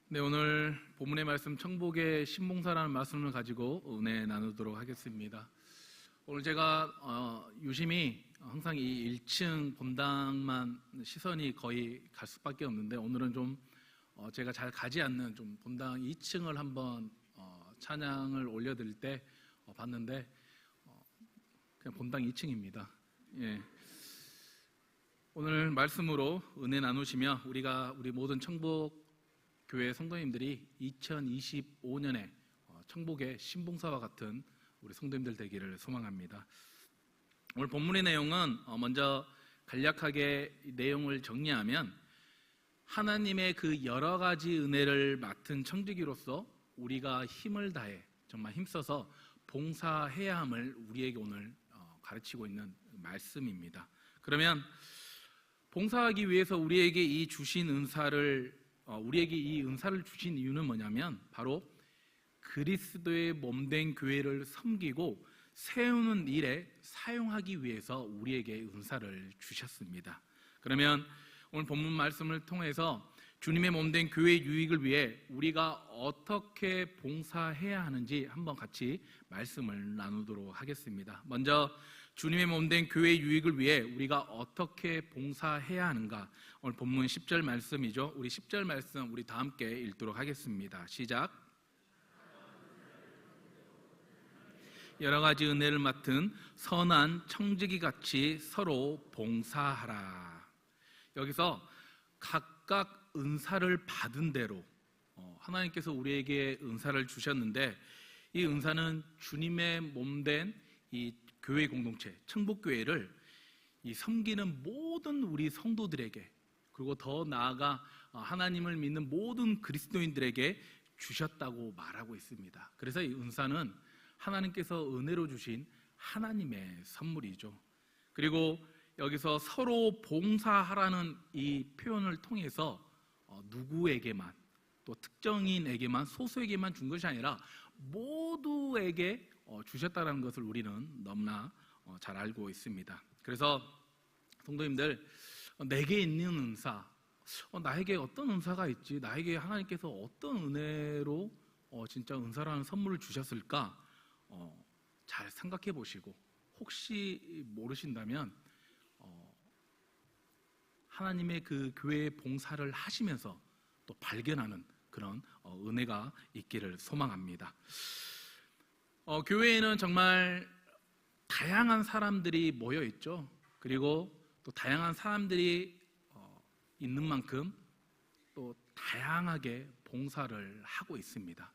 네, 오늘 본문의 말씀 청복의 신봉사라는 말씀을 가지고 은혜 나누도록 하겠습니다. 오늘 제가 유심히 항상 이 1층 본당만 시선이 거의 갈 수밖에 없는데 오늘은 좀 제가 잘 가지 않는 좀 본당 2층을 한번 찬양을 올려드릴 때 봤는데 그냥 본당 2층입니다. 예. 오늘 말씀으로 은혜 나누시며 우리 모든 청복 교회 성도님들이 2025년에 청복의 신봉사와 같은 우리 성도님들 되기를 소망합니다. 오늘 본문의 내용은 먼저 간략하게 내용을 정리하면 하나님의 그 여러 가지 은혜를 맡은 청지기로서 우리가 힘을 다해 정말 힘써서 봉사해야 함을 우리에게 오늘 가르치고 있는 말씀입니다. 그러면 봉사하기 위해서 우리에게 이 은사를 주신 이유는 뭐냐면 바로 그리스도의 몸된 교회를 섬기고 세우는 일에 사용하기 위해서 우리에게 은사를 주셨습니다. 그러면 오늘 본문 말씀을 통해서 주님의 몸된 교회의 유익을 위해 우리가 어떻게 봉사해야 하는지 한번 같이 말씀을 나누도록 하겠습니다. 먼저 주님의 몸된 교회의 유익을 위해 우리가 어떻게 봉사해야 하는가, 오늘 본문 10절 말씀이죠. 우리 10절 말씀 우리 다 함께 읽도록 하겠습니다. 시작. 여러 가지 은혜를 맡은 선한 청지기 같이 서로 봉사하라. 여기서 각각 은사를 받은 대로 하나님께서 우리에게 은사를 주셨는데 이 은사는 주님의 몸된 이 교회 공동체, 청복교회를 이 섬기는 모든 우리 성도들에게, 그리고 더 나아가 하나님을 믿는 모든 그리스도인들에게 주셨다고 말하고 있습니다. 그래서 이 은사는 하나님께서 은혜로 주신 하나님의 선물이죠. 그리고 여기서 서로 봉사하라는 이 표현을 통해서 누구에게만, 또 특정인에게만, 소수에게만 준 것이 아니라 모두에게 주셨다는 것을 우리는 너무나 잘 알고 있습니다. 그래서 성도님들, 내게 있는 은사, 나에게 어떤 은사가 있지, 나에게 하나님께서 어떤 은혜로 진짜 은사라는 선물을 주셨을까 잘 생각해 보시고, 혹시 모르신다면 하나님의 그 교회의 봉사를 하시면서 또 발견하는 그런 은혜가 있기를 소망합니다. 교회에는 정말 다양한 사람들이 모여 있죠. 그리고 또 다양한 사람들이 있는 만큼 또 다양하게 봉사를 하고 있습니다.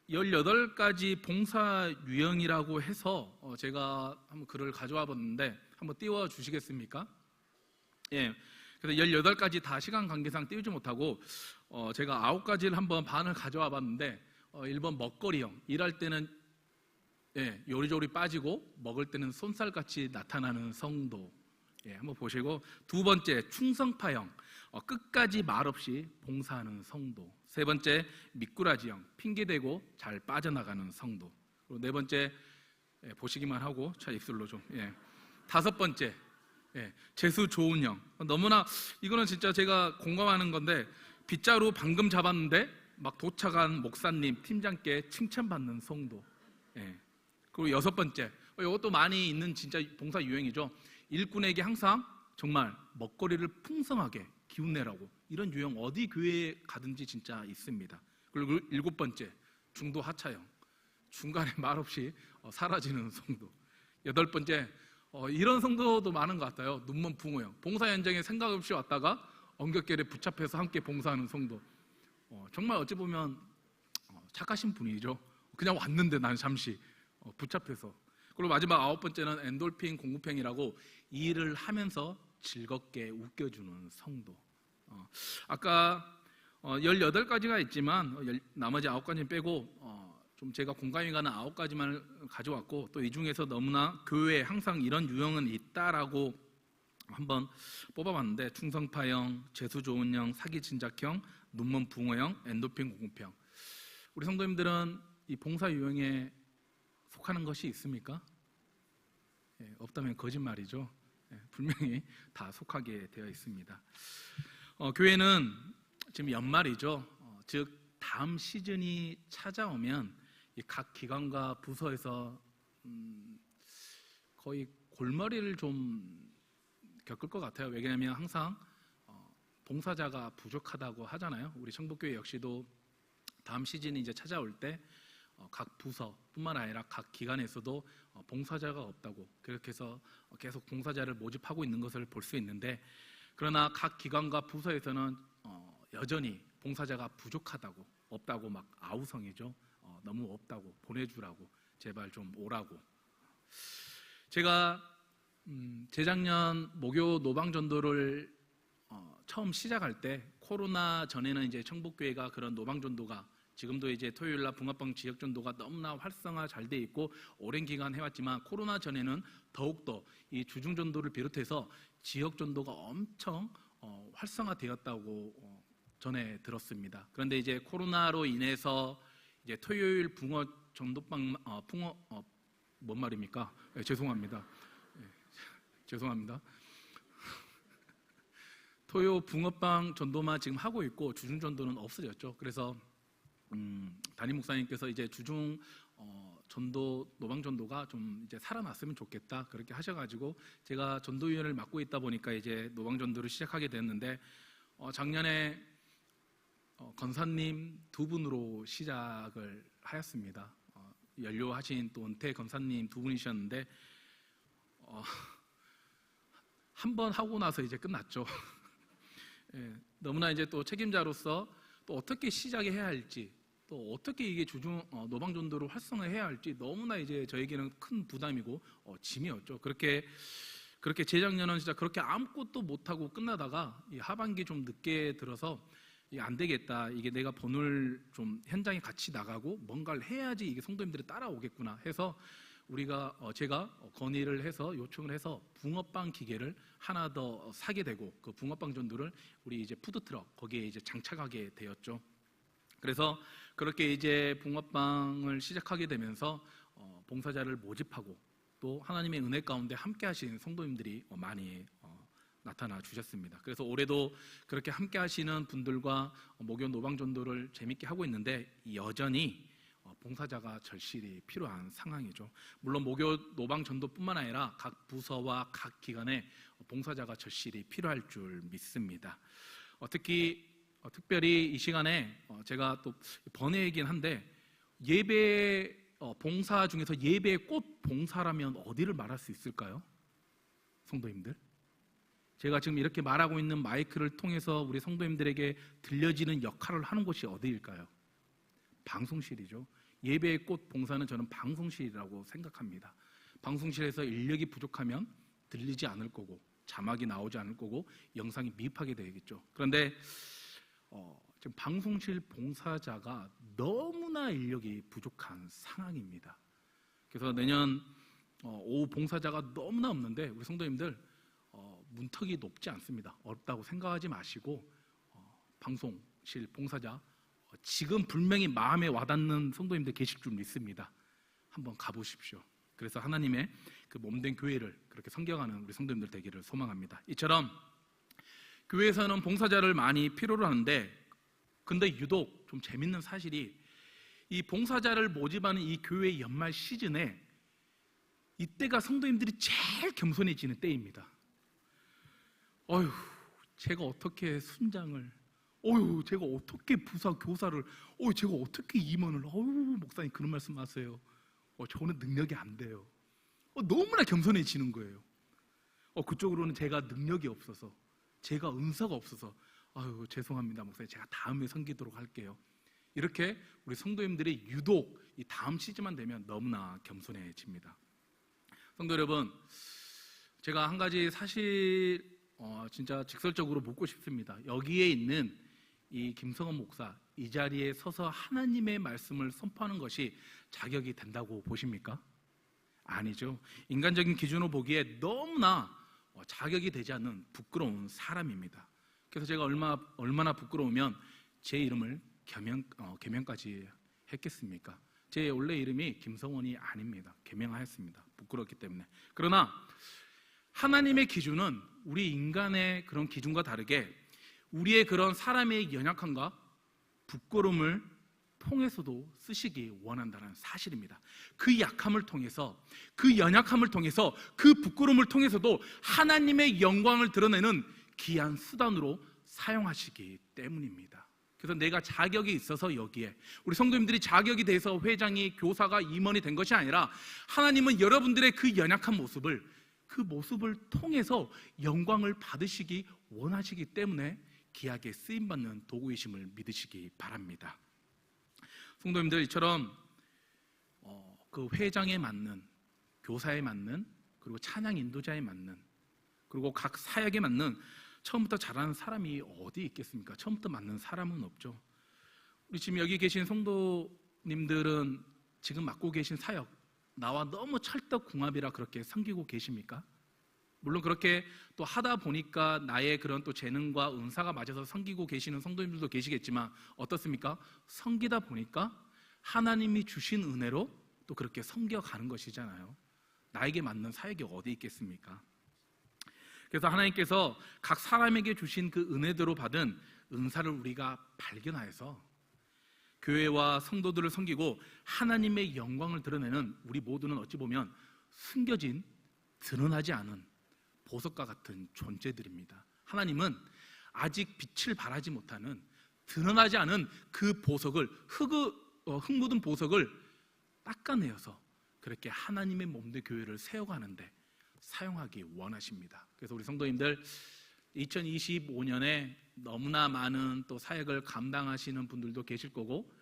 18가지 봉사 유형이라고 해서 제가 한번 글을 가져와 봤는데 한번 띄워 주시겠습니까? 예. 그래서 18가지 다 시간 관계상 띄우지 못하고 제가 9가지를 한번 반을 가져와 봤는데 1번 먹거리형, 일할 때는 요리조리 빠지고 먹을 때는 쏜살같이 나타나는 성도, 한번 보시고, 두 번째 충성파형, 끝까지 말없이 봉사하는 성도. 세 번째 미꾸라지형, 핑계대고 잘 빠져나가는 성도. 그리고 네 번째 보시기만 하고 차 입술로 좀. 다섯 번째 재수 좋은 형. 너무나 이거는 진짜 제가 공감하는 건데, 빗자루 방금 잡았는데 막 도착한 목사님, 팀장께 칭찬받는 성도. 그리고 여섯 번째, 이것도 많이 있는 진짜 봉사 유형이죠. 일꾼에게 항상 정말 먹거리를 풍성하게 기운내라고, 이런 유형 어디 교회에 가든지 진짜 있습니다. 그리고 일곱 번째 중도 하차형, 중간에 말없이 사라지는 성도. 여덟 번째, 이런 성도도 많은 것 같아요. 눈먼 붕어형, 봉사 현장에 생각 없이 왔다가 엉겹결에 붙잡혀서 함께 봉사하는 성도. 정말 어찌 보면 착하신 분이죠. 그냥 왔는데 난 잠시 붙잡혀서. 그리고 마지막 아홉 번째는 엔돌핀 공급형이라고 일을 하면서 즐겁게 웃겨주는 성도. 아까 18가지가 있지만 나머지 9가지 빼고 좀 제가 공감이 가는 9가지만 가져왔고, 또 이 중에서 너무나 교회에 항상 이런 유형은 있다라고 한번 뽑아봤는데, 충성파형, 재수 좋은 형, 사기 진작형, 눈먼 붕어형, 엔도핀 공급형. 우리 성도님들은 이 봉사 유형에 속하는 것이 있습니까? 없다면 거짓말이죠. 분명히 다 속하게 되어 있습니다. 교회는 지금 연말이죠. 즉 다음 시즌이 찾아오면 이 각 기관과 부서에서 거의 골머리를 좀 겪을 것 같아요. 왜냐하면 항상 봉사자가 부족하다고 하잖아요. 우리 청복교회 역시도 다음 시즌이 이제 찾아올 때 각 부서뿐만 아니라 각 기관에서도 봉사자가 없다고, 그렇게 해서 계속 봉사자를 모집하고 있는 것을 볼 수 있는데, 그러나 각 기관과 부서에서는 여전히 봉사자가 부족하다고, 없다고 막 아우성이죠. 너무 없다고, 보내주라고, 제발 좀 오라고. 제가 재작년 목요 노방전도를 처음 시작할 때, 코로나 전에는 이제 청복교회가 그런 노방전도가, 지금도 이제 토요일날 붕어빵 지역전도가 너무나 활성화 잘 돼 있고 오랜 기간 해왔지만, 코로나 전에는 더욱더 이 주중전도를 비롯해서 지역전도가 엄청 활성화되었다고 전에 들었습니다. 그런데 이제 코로나로 인해서 이제 토요일 붕어 전도빵 뭔 말입니까? 네, 죄송합니다. 네, 죄송합니다. 토요 붕어빵 전도만 지금 하고 있고 주중 전도는 없어졌죠. 그래서 담임 목사님께서 이제 주중 전도, 노방 전도가 좀 이제 살아났으면 좋겠다 그렇게 하셔가지고, 제가 전도위원을 맡고 있다 보니까 이제 노방 전도를 시작하게 됐는데, 작년에 건사님 두 분으로 시작을 하였습니다. 연료하신 또 은퇴 건사님 두 분이셨는데 한 번 하고 나서 이제 끝났죠. 예, 너무나 이제 또 책임자로서 또 어떻게 시작해야 할지, 또 어떻게 이게 주중 노방 전도를 활성화해야 할지 너무나 이제 저에게는 큰 부담이고 짐이었죠. 그렇게 재작년은 진짜 그렇게 아무것도 못하고 끝나다가 이 하반기 좀 늦게 들어서 안 되겠다, 이게 내가 본을 좀 현장에 같이 나가고 뭔가를 해야지 이게 성도님들이 따라오겠구나 해서 제가 건의를 해서 요청을 해서 붕어빵 기계를 하나 더 사게 되고, 그 붕어빵 전도를 우리 이제 푸드트럭 거기에 이제 장착하게 되었죠. 그래서 그렇게 이제 붕어빵을 시작하게 되면서 봉사자를 모집하고, 또 하나님의 은혜 가운데 함께 하시는 성도님들이 많이 나타나 주셨습니다. 그래서 올해도 그렇게 함께 하시는 분들과 목요 노방 전도를 재밌게 하고 있는데, 여전히 봉사자가 절실히 필요한 상황이죠. 물론 목요 노방 전도뿐만 아니라 각 부서와 각 기관에 봉사자가 절실히 필요할 줄 믿습니다. 특별히 이 시간에 제가 또 번외이긴 한데, 예배 봉사 중에서 예배의 꽃 봉사라면 어디를 말할 수 있을까요? 성도님들, 제가 지금 이렇게 말하고 있는 마이크를 통해서 우리 성도님들에게 들려지는 역할을 하는 곳이 어디일까요? 방송실이죠. 예배의 꽃 봉사는 저는 방송실이라고 생각합니다. 방송실에서 인력이 부족하면 들리지 않을 거고, 자막이 나오지 않을 거고, 영상이 미흡하게 되겠죠. 그런데 지금 방송실 봉사자가 너무나 인력이 부족한 상황입니다. 그래서 내년 오후 봉사자가 너무나 없는데, 우리 성도님들 문턱이 높지 않습니다. 어렵다고 생각하지 마시고 방송실 봉사자 지금 분명히 마음에 와닿는 성도님들 계실 줄 믿습니다. 한번 가보십시오. 그래서 하나님의 그 몸된 교회를 그렇게 섬겨가는 우리 성도님들 되기를 소망합니다. 이처럼 교회에서는 봉사자를 많이 필요로 하는데, 근데 유독 좀 재밌는 사실이, 이 봉사자를 모집하는 이 교회 연말 시즌에 이때가 성도님들이 제일 겸손해지는 때입니다. 어휴, 제가 어떻게 순장을, 제가 어떻게 부사 교사를, 제가 어떻게 임원을, 목사님 그런 말씀 하세요. 저는 능력이 안 돼요. 너무나 겸손해지는 거예요. 그쪽으로는 제가 능력이 없어서, 제가 은사가 없어서, 죄송합니다 목사님, 제가 다음에 섬기도록 할게요. 이렇게 우리 성도님들이 유독 이 다음 시즌만 되면 너무나 겸손해집니다. 성도 여러분, 제가 한 가지 사실 진짜 직설적으로 묻고 싶습니다. 여기에 있는 이 김성원 목사, 이 자리에 서서 하나님의 말씀을 선포하는 것이 자격이 된다고 보십니까? 아니죠. 인간적인 기준으로 보기에 너무나 자격이 되지 않는 부끄러운 사람입니다. 그래서 제가 얼마나 부끄러우면 제 이름을 개명까지 했겠습니까? 제 원래 이름이 김성원이 아닙니다. 개명하였습니다. 부끄럽기 때문에. 그러나 하나님의 기준은 우리 인간의 그런 기준과 다르게 우리의 그런 사람의 연약함과 부끄러움을 통해서도 쓰시기 원한다는 사실입니다. 그 약함을 통해서, 그 연약함을 통해서, 그 부끄러움을 통해서도 하나님의 영광을 드러내는 귀한 수단으로 사용하시기 때문입니다. 그래서 내가 자격이 있어서 여기에, 우리 성도님들이 자격이 돼서 회장이, 교사가, 임원이 된 것이 아니라 하나님은 여러분들의 그 연약한 모습을, 그 모습을 통해서 영광을 받으시기 원하시기 때문에 귀하게 쓰임받는 도구이심을 믿으시기 바랍니다. 성도님들, 이처럼 그 회장에 맞는, 교사에 맞는, 그리고 찬양 인도자에 맞는, 그리고 각 사역에 맞는 처음부터 잘하는 사람이 어디 있겠습니까? 처음부터 맞는 사람은 없죠. 우리 지금 여기 계신 성도님들은 지금 맡고 계신 사역, 나와 너무 찰떡궁합이라 그렇게 섬기고 계십니까? 물론 그렇게 또 하다 보니까 나의 그런 또 재능과 은사가 맞아서 섬기고 계시는 성도님들도 계시겠지만 어떻습니까? 섬기다 보니까 하나님이 주신 은혜로 또 그렇게 섬겨가는 것이잖아요. 나에게 맞는 사역이 어디 있겠습니까? 그래서 하나님께서 각 사람에게 주신 그 은혜대로 받은 은사를 우리가 발견하여서 교회와 성도들을 섬기고 하나님의 영광을 드러내는 우리 모두는 어찌 보면 숨겨진, 드러나지 않은 보석과 같은 존재들입니다. 하나님은 아직 빛을 발하지 못하는, 드러나지 않은 그 보석을, 흙 묻은 보석을 닦아내어서 그렇게 하나님의 몸된 교회를 세워가는데 사용하기 원하십니다. 그래서 우리 성도님들 2025년에 너무나 많은 또 사역을 감당하시는 분들도 계실 거고,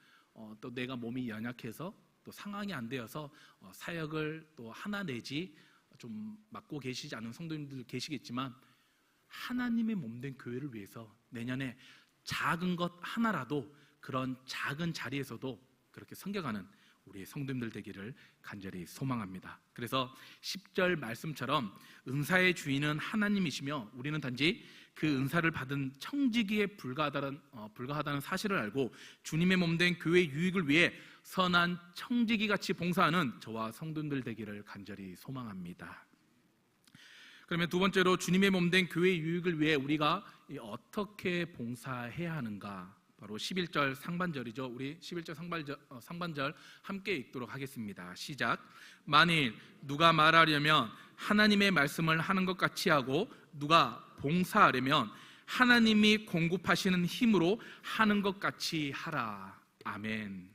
또 내가 몸이 연약해서 또 상황이 안 되어서 사역을 또 하나 내지 좀 맡고 계시지 않은 성도님들 계시겠지만, 하나님의 몸된 교회를 위해서 내년에 작은 것 하나라도 그런 작은 자리에서도 그렇게 섬겨가는 우리 성도님들 되기를 간절히 소망합니다. 그래서 10절 말씀처럼 은사의 주인은 하나님이시며 우리는 단지 그 은사를 받은 청지기에 불과하다는 사실을 알고 주님의 몸된 교회의 유익을 위해 선한 청지기같이 봉사하는 저와 성도님들 되기를 간절히 소망합니다. 그러면 두 번째로 주님의 몸된 교회의 유익을 위해 우리가 어떻게 봉사해야 하는가? 바로 11절 상반절이죠. 우리 11절 상반절 함께 읽도록 하겠습니다. 시작. 만일 누가 말하려면 하나님의 말씀을 하는 것 같이 하고 누가 봉사하려면 하나님이 공급하시는 힘으로 하는 것 같이 하라. 아멘.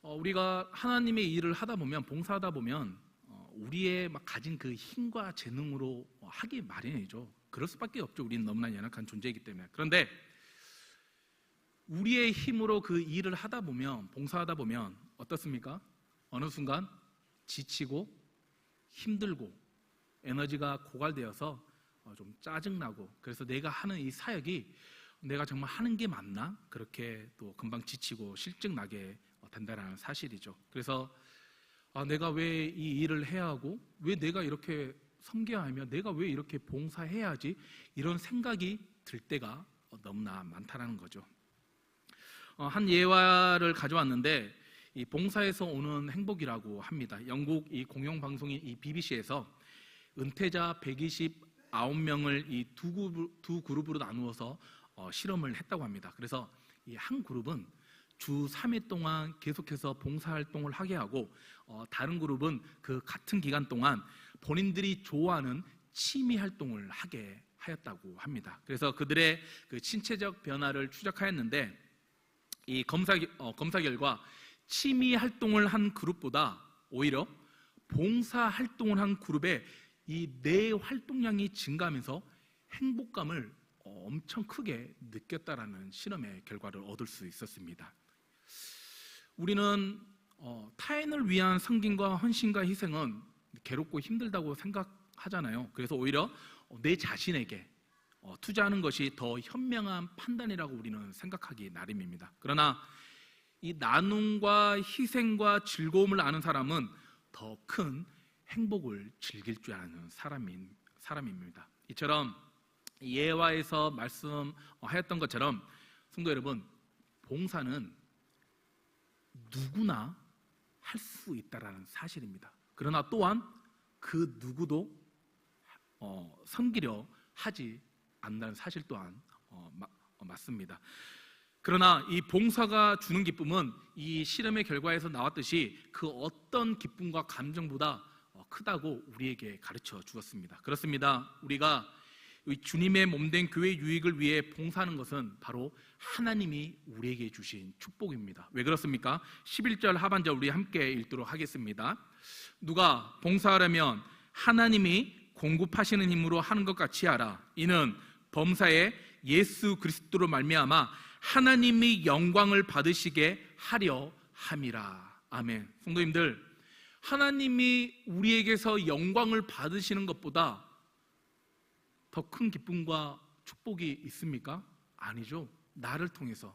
우리가 하나님의 일을 하다 보면, 봉사하다 보면 우리의 막 가진 그 힘과 재능으로 하기 마련이죠. 그럴 수밖에 없죠. 우리는 너무나 연약한 존재이기 때문에. 그런데 우리의 힘으로 그 일을 하다 보면, 봉사하다 보면 어떻습니까? 어느 순간 지치고 힘들고 에너지가 고갈되어서 좀 짜증나고, 그래서 내가 하는 이 사역이 내가 정말 하는 게 맞나? 그렇게 또 금방 지치고 실증나게 된다는 사실이죠. 그래서 내가 왜 이 일을 해야 하고, 왜 내가 이렇게 섬겨야 하며, 내가 왜 이렇게 봉사해야지, 이런 생각이 들 때가 너무나 많다는 거죠. 한 예화를 가져왔는데, 이 봉사에서 오는 행복이라고 합니다. 영국 이 공영방송인 이 BBC에서 은퇴자 129명을 이 두 그룹으로 나누어서 실험을 했다고 합니다. 그래서 이 한 그룹은 주 3회 동안 계속해서 봉사활동을 하게 하고, 다른 그룹은 그 같은 기간 동안 본인들이 좋아하는 취미활동을 하게 하였다고 합니다. 그래서 그들의 그 신체적 변화를 추적하였는데, 이 검사 결과 취미활동을 한 그룹보다 오히려 봉사활동을 한 그룹의 이 뇌 활동량이 증가하면서 행복감을 엄청 크게 느꼈다라는 실험의 결과를 얻을 수 있었습니다. 우리는 타인을 위한 섬김과 헌신과 희생은 괴롭고 힘들다고 생각하잖아요. 그래서 오히려 내 자신에게 투자하는 것이 더 현명한 판단이라고 우리는 생각하기 나름입니다. 그러나 이 나눔과 희생과 즐거움을 아는 사람은 더 큰 행복을 즐길 줄 아는 사람입니다. 이처럼 예화에서 말씀하였던 것처럼 성도 여러분, 봉사는 누구나 할 수 있다라는 사실입니다. 그러나 또한 그 누구도 섬기려 하지 안다는 사실 또한 맞습니다. 그러나 이 봉사가 주는 기쁨은 이 실험의 결과에서 나왔듯이 그 어떤 기쁨과 감정보다 크다고 우리에게 가르쳐 주었습니다. 그렇습니다. 우리가 주님의 몸된 교회 유익을 위해 봉사하는 것은 바로 하나님이 우리에게 주신 축복입니다. 왜 그렇습니까? 11절 하반절 우리 함께 읽도록 하겠습니다. 누가 봉사하려면 하나님이 공급하시는 힘으로 하는 것 같이 하라. 이는 범사에 예수 그리스도로 말미암아 하나님이 영광을 받으시게 하려 함이라. 아멘. 성도님들, 하나님이 우리에게서 영광을 받으시는 것보다 더 큰 기쁨과 축복이 있습니까? 아니죠. 나를 통해서,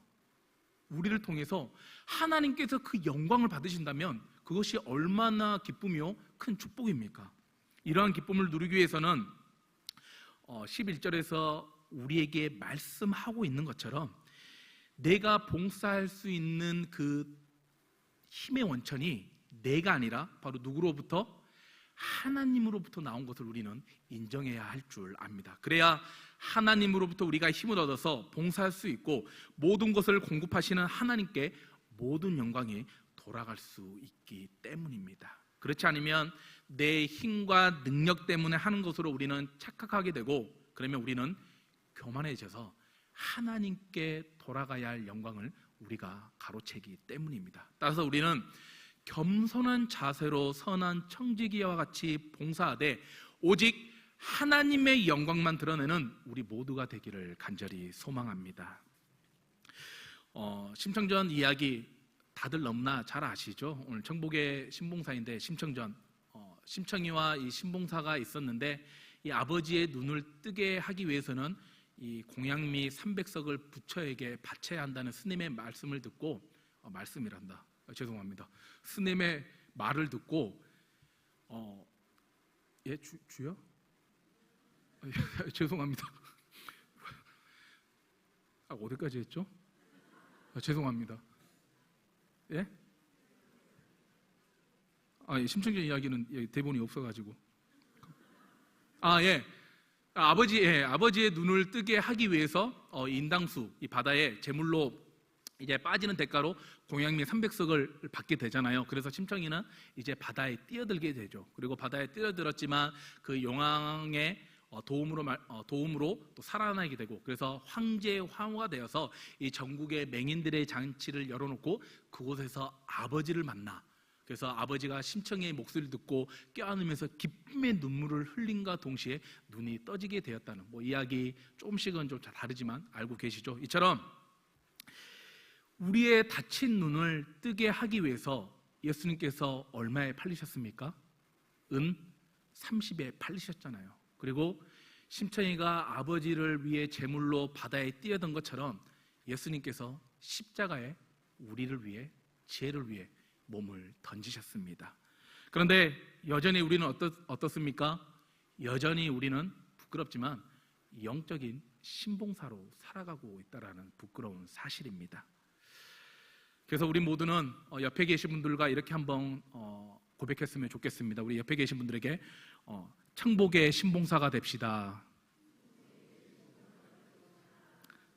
우리를 통해서 하나님께서 그 영광을 받으신다면 그것이 얼마나 기쁨이요 큰 축복입니까? 이러한 기쁨을 누리기 위해서는 11절에서 우리에게 말씀하고 있는 것처럼 내가 봉사할 수 있는 그 힘의 원천이 내가 아니라 바로 누구로부터? 하나님으로부터 나온 것을 우리는 인정해야 할 줄 압니다. 그래야 하나님으로부터 우리가 힘을 얻어서 봉사할 수 있고 모든 것을 공급하시는 하나님께 모든 영광이 돌아갈 수 있기 때문입니다. 그렇지 않으면 내 힘과 능력 때문에 하는 것으로 우리는 착각하게 되고, 그러면 우리는 교만해져서 하나님께 돌아가야 할 영광을 우리가 가로채기 때문입니다. 따라서 우리는 겸손한 자세로 선한 청지기와 같이 봉사하되 오직 하나님의 영광만 드러내는 우리 모두가 되기를 간절히 소망합니다. 심청전 이야기 다들 너무나 잘 아시죠? 오늘 청복의 신봉사인데 심청이와 이 신봉사가 있었는데 이 아버지의 눈을 뜨게 하기 위해서는 이 공양미 300석을 부처에게 바쳐야 한다는 스님의 말씀을 듣고 죄송합니다. 스님의 말을 듣고 주요? 죄송합니다. 어디까지 했죠? 죄송합니다. 예? 심청전 이야기는 대본이 없어가지고. 아버지의 눈을 뜨게 하기 위해서 인당수, 이 바다에 제물로 이제 빠지는 대가로 공양미 300석을 받게 되잖아요. 그래서 심청이는 이제 바다에 뛰어들게 되죠. 그리고 바다에 뛰어들었지만 그 용왕의 도움으로 또 살아나게 되고, 그래서 황제 황후가 되어서 이 전국의 맹인들의 잔치를 열어놓고 그곳에서 아버지를 만나, 그래서 아버지가 심청의 목소리를 듣고 껴안으면서 기쁨의 눈물을 흘림과 동시에 눈이 떠지게 되었다는 이야기 조금씩은 좀 다르지만 알고 계시죠? 이처럼 우리의 닫힌 눈을 뜨게 하기 위해서 예수님께서 얼마에 팔리셨습니까? 은 30에 팔리셨잖아요. 그리고 심청이가 아버지를 위해 제물로 바다에 뛰어든 것처럼 예수님께서 십자가에 우리를 위해, 지혜를 위해 몸을 던지셨습니다. 그런데 여전히 우리는 어떻습니까? 여전히 우리는 부끄럽지만 영적인 신봉사로 살아가고 있다는 부끄러운 사실입니다. 그래서 우리 모두는 옆에 계신 분들과 이렇게 한번 고백했으면 좋겠습니다. 우리 옆에 계신 분들에게 청복의 신봉사가 됩시다.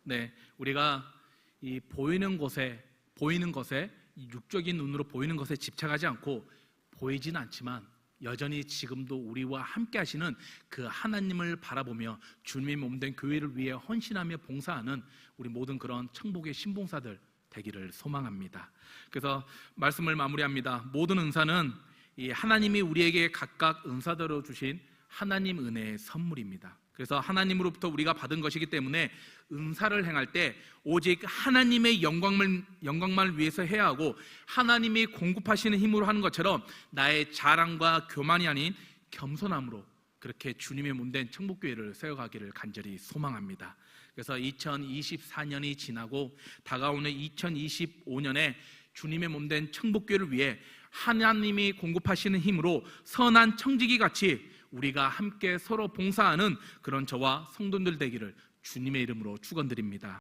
네, 우리가 이 보이는 것에 이 육적인 눈으로 보이는 것에 집착하지 않고, 보이진 않지만 여전히 지금도 우리와 함께 하시는 그 하나님을 바라보며 주님의 몸된 교회를 위해 헌신하며 봉사하는 우리 모든 그런 청복의 신봉사들 되기를 소망합니다. 그래서 말씀을 마무리합니다. 모든 은사는 이 하나님이 우리에게 각각 은사대로 주신 하나님 은혜의 선물입니다. 그래서 하나님으로부터 우리가 받은 것이기 때문에 은사를 행할 때 오직 하나님의 영광만 위해서 해야 하고, 하나님이 공급하시는 힘으로 하는 것처럼 나의 자랑과 교만이 아닌 겸손함으로 그렇게 주님의 몸된 청복교회를 세워가기를 간절히 소망합니다. 그래서 2024년이 지나고 다가오는 2025년에 주님의 몸된 청복교회를 위해 하나님이 공급하시는 힘으로 선한 청지기 같이 우리가 함께 서로 봉사하는 그런 저와 성도들 되기를 주님의 이름으로 축원드립니다.